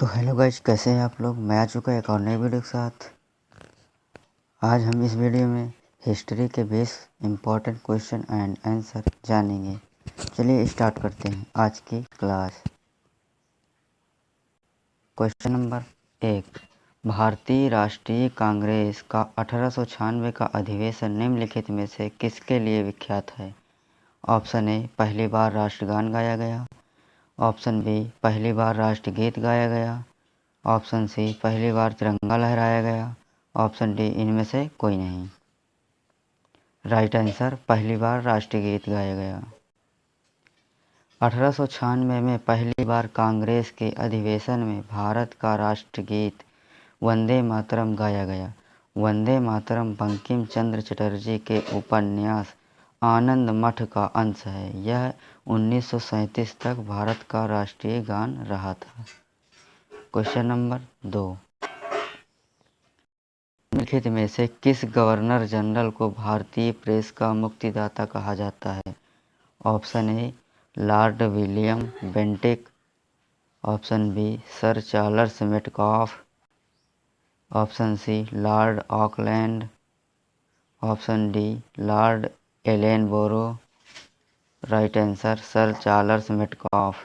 तो hello guys, कैसे हैं आप लोग। मैं आ चुका एक और नई वीडियो के साथ। आज हम इस वीडियो में हिस्ट्री के base important question and answer जानेंगे। चलिए स्टार्ट करते हैं आज की क्लास। Question number 1। भारतीय राष्ट्रीय कांग्रेस का 1896 का अधिवेशन निम्नलिखित में से किसके लिए विख्यात है। ऑप्शन ए, पहली बार राष्ट्रगान गाया गया। ऑप्शन बी, पहली बार राष्ट्रगीत गाया गया। ऑप्शन सी, पहली बार तिरंगा लहराया गया। ऑप्शन डी, इनमें से कोई नहीं। राइट आंसर, पहली बार राष्ट्रगीत गाया गया। 1896 में पहली बार कांग्रेस के अधिवेशन में भारत का राष्ट्रगीत वंदे मातरम गाया गया। वंदे मातरम बंकिम चंद्र चटर्जी के उपन्यास आनंद मठ का अंश है। यह 1937 तक भारत का राष्ट्रीय गान रहा था। Question number 2। निम्नलिखित में से किस गवर्नर जनरल को भारतीय प्रेस का मुक्तिदाता कहा जाता है। Option A, lord William Bentinck. Option B, sir Charles Metcalfe. Option C, lord Auckland. Option D, lord Ellenborough. Right answer, sir Charles Metcalfe.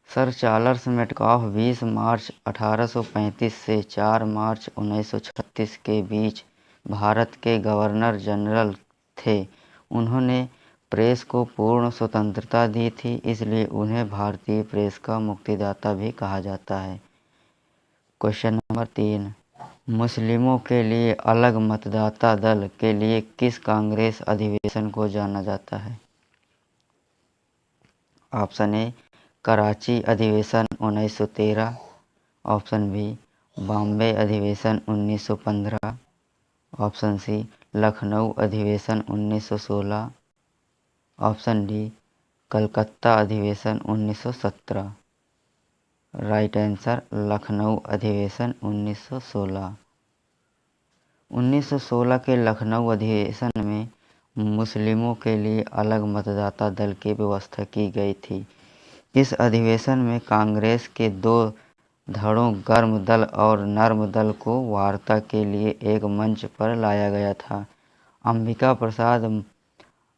Sir Charles Metcalfe 20 March 1835 से 4 मार्च 1936 के बीच भारत के गवर्नर जनरल थे। उन्होंने प्रेस को पूर्ण स्वतंत्रता दी थी, इसलिए उन्हें भारतीय प्रेस का मुक्तिदाता भी कहा जाता है। Question number 3। मुस्लिमों के लिए अलग मतदाता दल के लिए किस कांग्रेस अधिवेशन को जाना जाता है। ऑप्शन ए, कराची अधिवेशन 1913। ऑप्शन बी, बॉम्बे अधिवेशन 1915। ऑप्शन सी, लखनऊ अधिवेशन 1916। ऑप्शन डी, कलकत्ता अधिवेशन 1917। राइट आंसर, लखनऊ अधिवेशन 1916। 1916 के लखनऊ अधिवेशन में मुस्लिमों के लिए अलग मतदाता दल की व्यवस्था की गई थी। इस अधिवेशन में कांग्रेस के दो धड़ों गर्म दल और नर्म दल को वार्ता के लिए एक मंच पर लाया गया था। अंबिका प्रसाद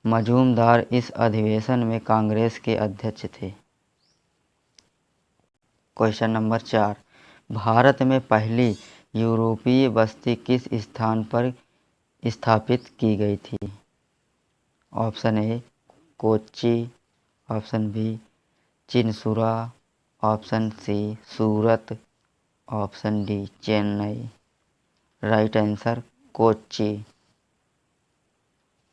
मजूमदार इस अधिवेशन में कांग्रेस के अध्यक्ष थे। Question number 4। भारत में पहली यूरोपीय बस्ती किस स्थान पर स्थापित की गई थी। Option A, Kochi. Option B, Chinsurah. Option C, Surat. Option D, Chennai. Right answer, Kochi.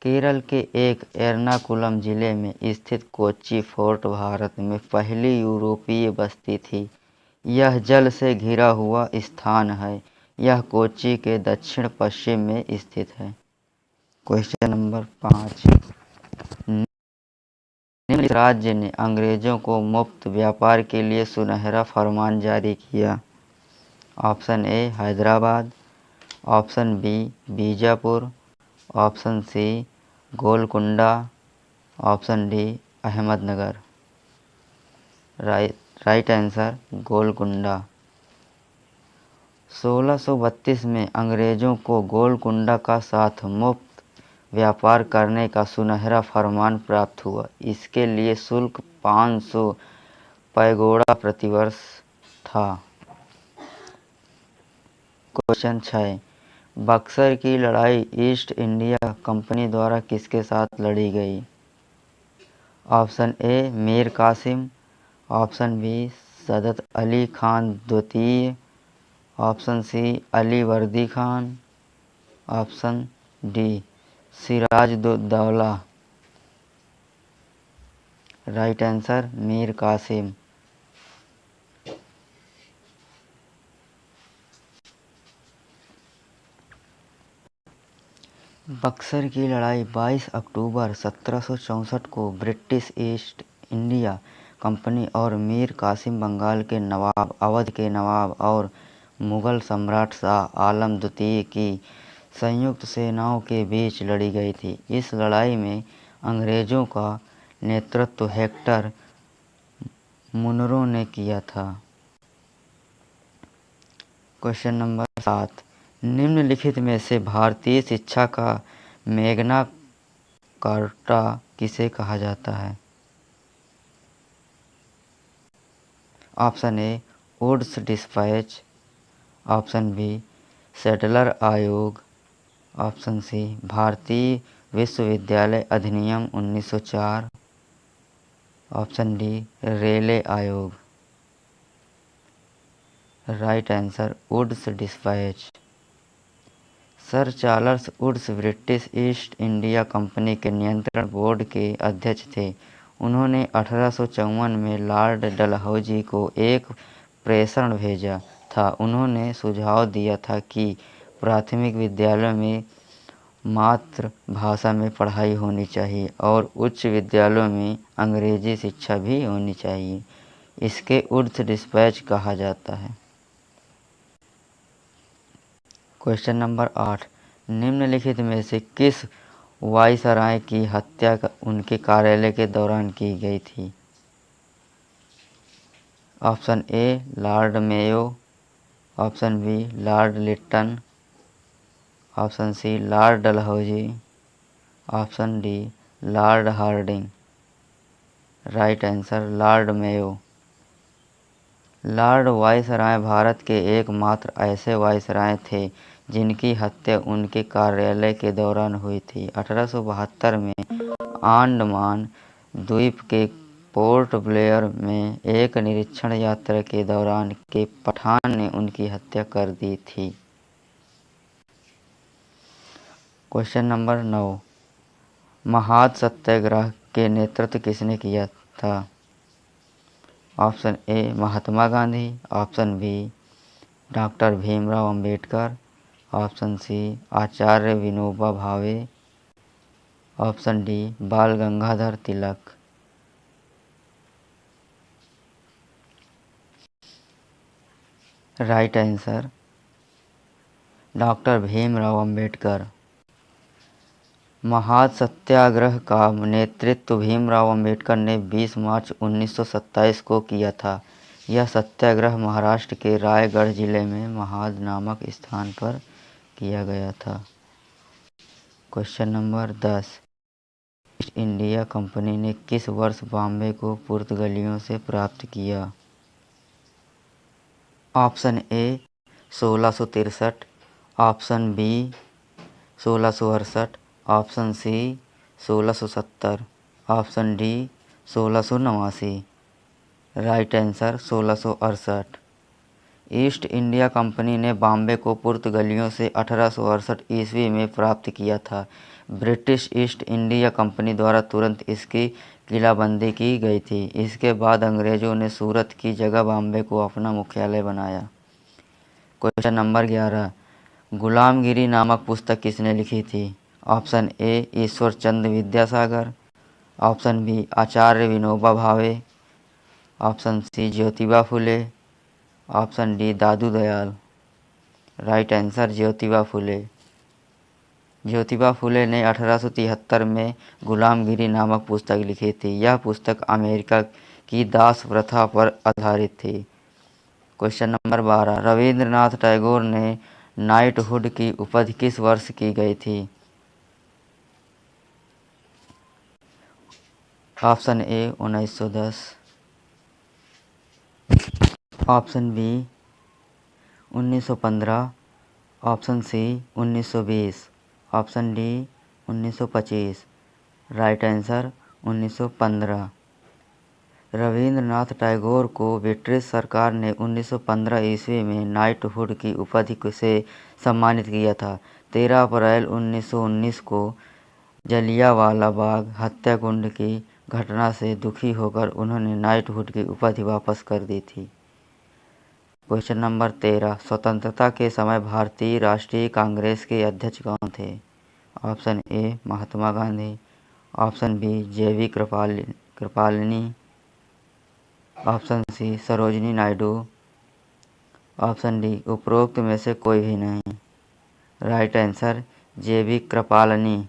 Kerala के एक एर्नाकुलम जिले में स्थित कोच्चि फोर्ट भारत में पहली यूरोपीय बस्ती थी। यह जल से घिरा हुआ स्थान है। यह कोच्चि के दक्षिण पश्चिम में स्थित है। Question number 5। निम्नलिखित राज्य ने अंग्रेजों को मुक्त व्यापार के लिए सुनहरा फरमान जारी किया। Option A, Hyderabad. Option B, Bijapur. Option C, Golconda. Option D, Ahmednagar. Right answer, Golconda. 1632 में अंग्रेजों को गोलकुंडा का साथ मुफ्त व्यापार करने का सुनहरा फरमान प्राप्त हुआ। इसके लिए शुल्क 500 पैगोडा प्रतिवर्ष था। क्वेश्चन 6। बक्सर की लड़ाई ईस्ट इंडिया कंपनी द्वारा किसके साथ लड़ी गई। Option A, Mir Qasim. Option B, Saadat Ali Khan द्वितीय। Option C, Ali Vardi Khan. Option D, Sirajuddaulah. Right answer, Mir Qasim. Buxar की लड़ाई 22 अक्टूबर 1764 को ब्रिटिश ईस्ट इंडिया कंपनी और मीर कासिम बंगाल के नवाब, अवध के नवाब और मुगल सम्राट शाह आलम द्वितीय की संयुक्त सेनाओं के बीच लड़ी गई थी। इस लड़ाई में अंग्रेज़ों का नेतृत्व हेक्टर मुनरो ने किया था। क्वेश्चन नंबर 7, निम्नलिखित में से भारतीय शिक्षा का मैग्ना कार्टा किसे कहा जाता है? Option A Woods dispatch, option B Sadler आयोग, ऑप्शन सी भारतीय विश्वविद्यालय अधिनियम 1904, ऑप्शन डी रेले आयोग। Right answer Woods dispatch. Sir Charles Woods British East India Company के नियंत्रण बोर्ड के अध्यक्ष थे। उन्होंने 1854 में लॉर्ड डलहौजी को एक प्रेषण भेजा था। उन्होंने सुझाव दिया था कि प्राथमिक विद्यालयों में मातृभाषा में पढ़ाई होनी चाहिए और उच्च विद्यालयों में अंग्रेजी शिक्षा भी होनी चाहिए। इसके वुड्स डिस्पैच कहा जाता है। क्वेश्चन नंबर 8, निम्नलिखित में से किस वायसराय की हत्या उनके कार्यालय के दौरान की गई थी? Option A lord Mayo, option B lord Lytton, option C lord Dalhousie, option D lord Hardinge. Right answer lord Mayo. Lord viceroy Bharat के एकमात्र ऐसे वायसराय थे जिनकी हत्या उनके कार्यालय के दौरान हुई थी। 1872 में अंडमान द्वीप के पोर्ट ब्लेयर में एक निरीक्षण यात्रा के दौरान के पठान ने उनकी हत्या कर दी थी। क्वेश्चन नंबर 9, महाद सत्याग्रह के नेतृत्व किसने किया था? Option A Mahatma Gandhi, option B doctor Bhimrao Ambedkar, option C Acharya Vinoba Bhave, option D Bal Gangadhar Tilak. Right answer doctor Bhimrao Ambedkar. Mahad Satyagraha का नेतृत्व भीमराव अंबेडकर ने 20 मार्च 1927 को किया था। यह सत्याग्रह महाराष्ट्र के रायगढ़ जिले में महाद नामक स्थान पर किया गया था। Question number 10, East India Company ने किस वर्ष बॉम्बे को पुर्तगालियों से प्राप्त किया? Option A 1663, option B 1668, option C 1670, option D 1689। Right answer 1668। East India Company ने बॉम्बे को पुर्तगालियों से 1868 ईस्वी में प्राप्त किया था। ब्रिटिश ईस्ट इंडिया कंपनी द्वारा तुरंत इसकी किलाबंदी की गई थी। इसके बाद अंग्रेजों ने सूरत की जगह बॉम्बे को अपना मुख्यालय बनाया। क्वेश्चन नंबर 11, गुलामगिरी नामक पुस्तक किसने लिखी थी? Option A Ishwar Chandra Vidyasagar, option B Acharya Vinoba Bhave, option C Jyotiba Phule, option D Dadu Dayal. Right answer Jyotiba Phule. Jyotiba Phule ने 1873 में गुलामगिरी नामक पुस्तक लिखी थी। यह पुस्तक अमेरिका की दास प्रथा पर आधारित थी। क्वेश्चन नंबर 12, रविंद्रनाथ टैगोर ने नाइटहुड की उपाधि किस वर्ष की गई थी? Option A 1910, option B 1915, option C 1920, option D 1925। Right answer 1915। Rabindranath Tagore को ब्रिटिश सरकार ने 1915 ईस्वी में नाइटहुड की उपाधि से सम्मानित किया था। 13 अप्रैल 1919 को जलियांवाला बाग हत्याकांड की घटना से दुखी होकर उन्होंने नाइटहुड की उपाधि वापस कर दी थी। क्वेश्चन नंबर 13, स्वतंत्रता के समय भारतीय राष्ट्रीय कांग्रेस के अध्यक्ष कौन थे? Option A Mahatma Gandhi, option B J B Kripalani, option C Sarojini Naidu, option D उपरोक्त में से कोई भी नहीं। राइट आंसर जेवी कृपलानी।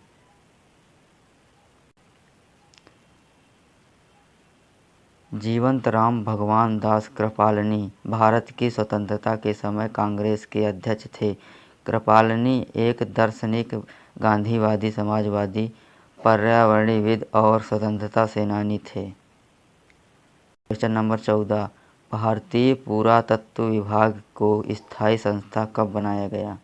जीवंत राम भगवान दास कृपलानी भारत की स्वतंत्रता के समय कांग्रेस के अध्यक्ष थे। कृपलानी एक दार्शनिक, गांधीवादी, समाजवादी, पर्यावरणविद और स्वतंत्रता सेनानी थे। क्वेश्चन नंबर 14, भारतीय पुरातत्व विभाग को स्थायी संस्था कब बनाया गया?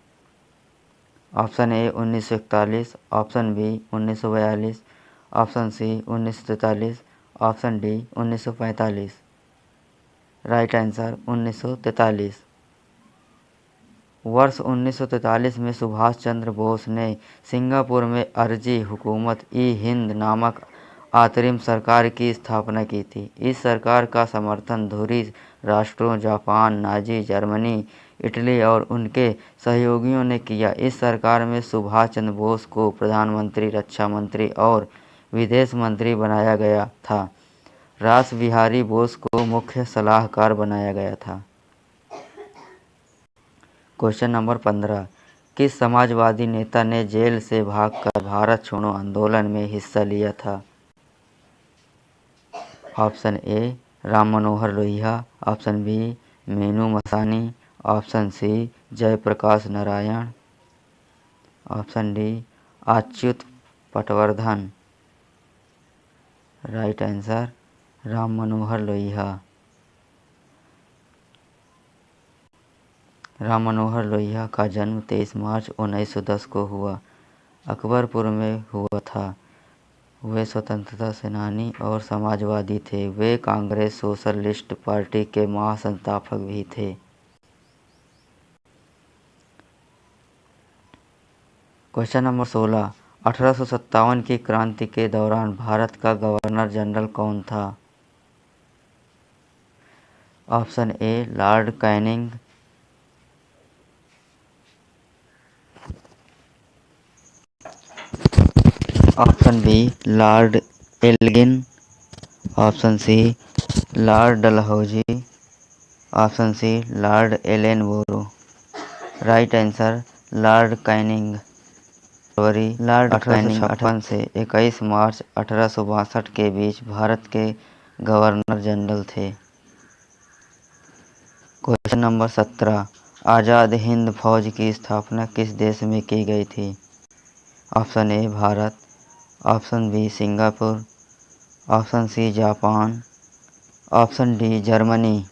Option A 1941, option B 1942, option C 1943, option D 1945। Right answer 1943। वर्ष 1943 में सुभाष चंद्र बोस ने सिंगापुर में अर्जी हुकूमत ई हिंद नामक अंतरिम सरकार की स्थापना की थी। इस सरकार का समर्थन धुरी राष्ट्रों जापान, नाजी जर्मनी, इटली और उनके सहयोगियों ने किया। इस सरकार में सुभाष चंद्र बोस को प्रधानमंत्री, रक्षा मंत्री और विदेश मंत्री बनाया गया था। रास बिहारी बोस को मुख्य सलाहकार बनाया गया था। क्वेश्चन नंबर 15, किस समाजवादी नेता ने जेल से भागकर भारत छोड़ो आंदोलन में हिस्सा लिया था? Option A Ram Manohar Lohia, option B Minoo Masani, option C Jayaprakash Narayan, option D Achyut Patwardhan. Right answer Ram Manohar Lohia. Ram Manohar Lohia का जन्म 23 मार्च 1910 को हुआ। अकबरपुर में हुआ था। वे स्वतंत्रता सेनानी और समाजवादी थे। वे कांग्रेस सोशलिस्ट पार्टी के महासंस्थापक भी थे। क्वेश्चन नंबर 16, 1857 की क्रांति के दौरान भारत का गवर्नर जनरल कौन था? Option A lord Canning, option B lord Elgin, option C lord Dalhousie, option C lord Ellenborough. Right answer lord Canning. Lord 1856 से 21 मार्च 1862 के बीच भारत के गवर्नर जनरल थे। क्वेश्चन नंबर 17, आज़ाद हिंद फौज की स्थापना किस देश में की गई थी? Option A Bharat, option B Singapore, option C Japan, option D Germany.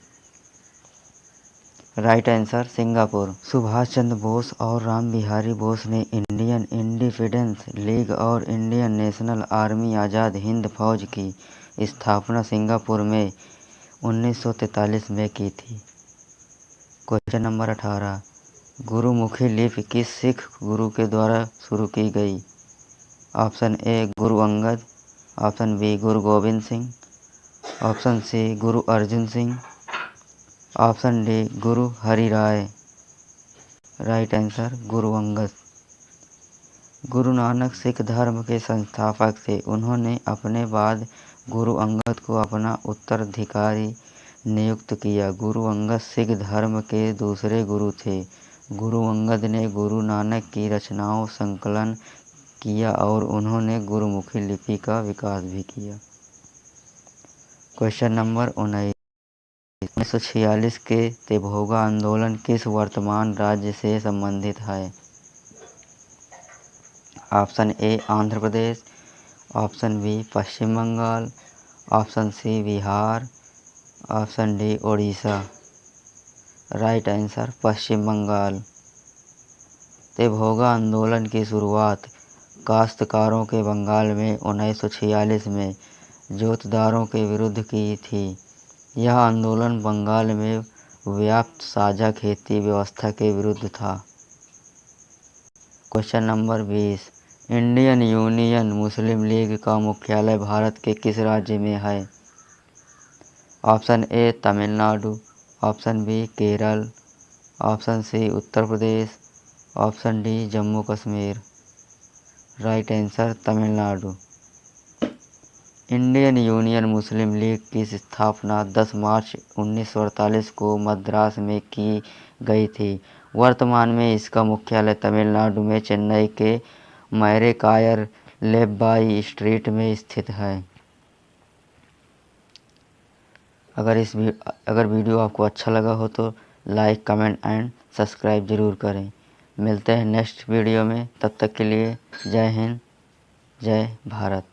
Right answer Singapore. Subhash Chandra Bose और राम बिहारी बोस ने इंडियन इंडिपेंडेंस लीग और इंडियन नेशनल आर्मी आज़ाद हिंद फौज की स्थापना सिंगापुर में 1943 में की थी। क्वेश्चन नंबर 18, गुरुमुखी लिपि किस सिख गुरु के द्वारा शुरू की गई? ऑप्शन ए गुरु अंगद, ऑप्शन बी गुरु गोविंद सिंह, ऑप्शन सी गुरु अर्जुन सिंह, ऑप्शन डी गुरु हरि राय। Right answer Guru Angad. गुरु नानक सिख धर्म के संस्थापक थे। उन्होंने अपने बाद गुरु अंगद को अपना उत्तराधिकारी नियुक्त किया। गुरु अंगद सिख धर्म के दूसरे गुरु थे। गुरु अंगद ने गुरु नानक की रचनाओं संकलन किया और उन्होंने गुरुमुखी लिपि का विकास भी किया। क्वेश्चन नंबर 19, 1946 के तेभोगा आंदोलन किस वर्तमान राज्य से संबंधित है? Option A Andhra Pradesh, option B Paschim Bengal, option C Bihar, option D Odisha. Right answer Paschim Bengal. Tebhaga आंदोलन की शुरुआत काश्तकारों के बंगाल में 1946 में जोतदारों के विरुद्ध की थी। यह आंदोलन बंगाल में व्याप्त साझा खेती व्यवस्था के विरुद्ध था। Question number 20, Indian Union Muslim League का मुख्यालय भारत के किस राज्य में है? Option A Tamil Nadu, option B Kerala, option C Uttar Pradesh, option D Jammu Kashmir. Right answer Tamil Nadu. Indian Union Muslim League की स्थापना 10 मार्च 1948 को मद्रास में की गई थी। वर्तमान में इसका मुख्यालय तमिलनाडु में चेन्नई के मैरेकायर लेब्बाई स्ट्रीट में स्थित है। अगर वीडियो आपको अच्छा लगा हो तो लाइक, कमेंट एंड सब्सक्राइब ज़रूर करें। मिलते हैं नेक्स्ट वीडियो में, तब तक के लिए जय हिंद, जय भारत।